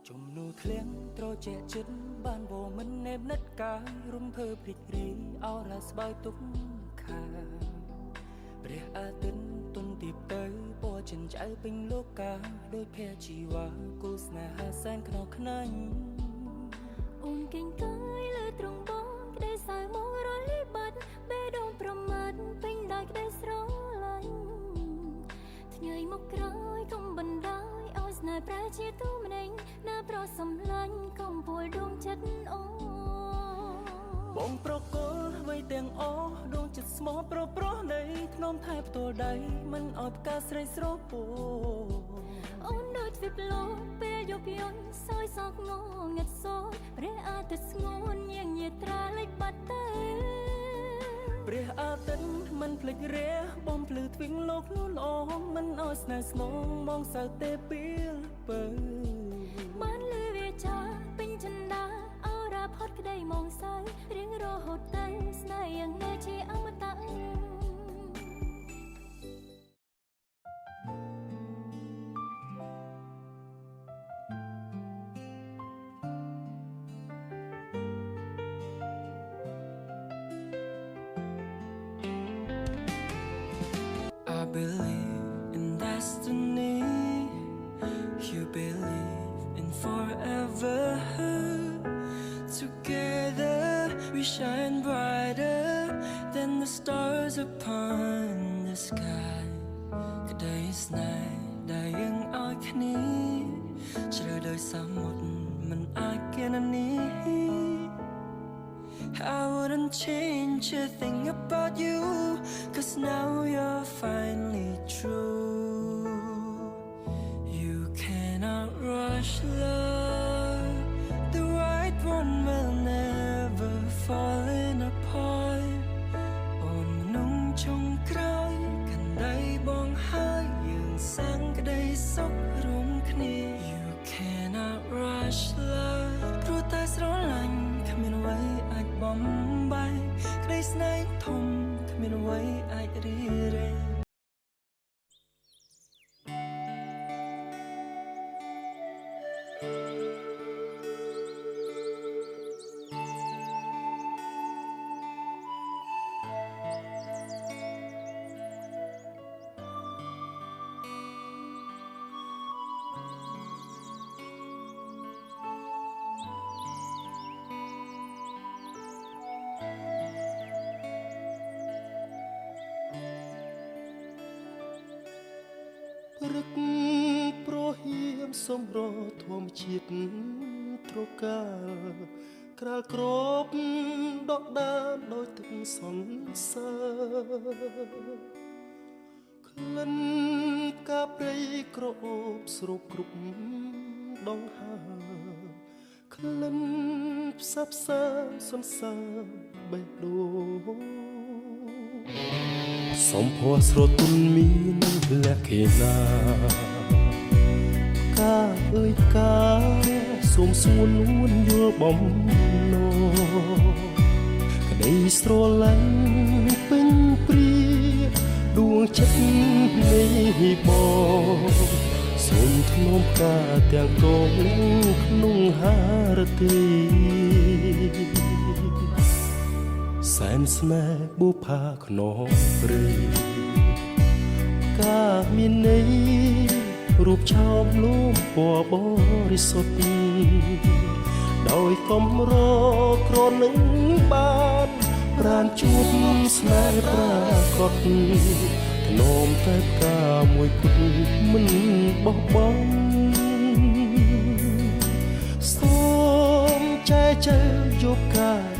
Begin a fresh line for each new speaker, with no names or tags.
ជំនួឃ្លៀងត្រជាចិត្តបានវមិននេបនិតកាយរំភើព្រីករីអរ៉ាស្បើយទុកខាព្រះអាទិត្យទុនទីបទៅពណ៌ចិនចៅពេញលោកកាដោយភ័ក្រជីវ៉ាគូស្នេហាសែនខ្នោះខ្នាញ់
អូនកិញកាយលើត្រង់បងក្តីសើមករលីបាត់បេះដូងប្រមាថពេញដោយក្តីស្រឡាញ់ធ្ញើមកក្រោយកុំបណ្ដោយឲ្យស្នេហ៍ប្រែជាទូម្នេញណាប្រសំឡាញ់កុំពួលដួងចិត្តអូ
បងប្រកល់អ្វីទាំងអស់ដួងចិត្តស្មោះប្រោះនៃធ្នមថែផ្ទាល់ដៃមិនឲ្យផ្កាស្រីស្រពោ
អូនដូចវិបលោកពេលយកយន់សយសោកងងឹតសោព្រះអាទិត្យស្ងួនញៀងញាត្រាលេចបាត់ទៅ
ព្រះអាទិត្យមិនភ្លេចរះបំភ្លឺទ្វីងលោកលូនអងមិនឲ្យស្នេហ៍ស្នងមកសៅទេពេលបើ
បានលឺវាចាពេញចិនដាអរ៉ាផុតក្តីមកសៅរៀងរហូតទៅស្នេហ៍យ៉ាងនៅជាអមតៈ
I believe in destiny. You believe in forever. Together we shine brighter than the stars upon the sky. ក្តីស្នេហ៍ដែលយើងឲ្យគ្នាជ្រៅដោយសមុទ្រមិនអាចគណនា I wouldn't change a thing about you, 'cause now you're finally true. You cannot rush love, the right one will never fall in apart. On nung chung kroi kan dai bong hai yung sang kadai sok rum kni. You cannot rush love, pru tai sro lanh khamin wai ai bom bay kadai snai thom khamin wai ai ri re.
ព្រឹកប្រហៀមសំរធម្មជាតិត្រកាលក្រាលក្របដកដានដោយទឹកសន្សើរក្លិនផ្កាព្រៃក្រអូបស្រូបគ្រប់ដងហើក្លិនផ្សះផ្សាសន្សើរបេះដូងសំភ័រស្រទន់មានលក្ខណៈកាអើយកាសូមសួននួនយល់បំណងក្តីស្រឡាញ់ពេញព្រាដួងចិត្តនេះបងសូមធ្នមផ្កាទាំងកងក្នុងហារទីសែនស្នេហ៍បុផាខ្នងព្រៃកាមានន័យរូបឆោមលំពណ៌បរិសុទ្ធដោយកំរក្រនឹងបានប្រានជួបស្នេហ៍ប្រាកដធ្នមតែផ្កាមួយគត់មិនបោះបង់សូមចែកចែកយកកាយ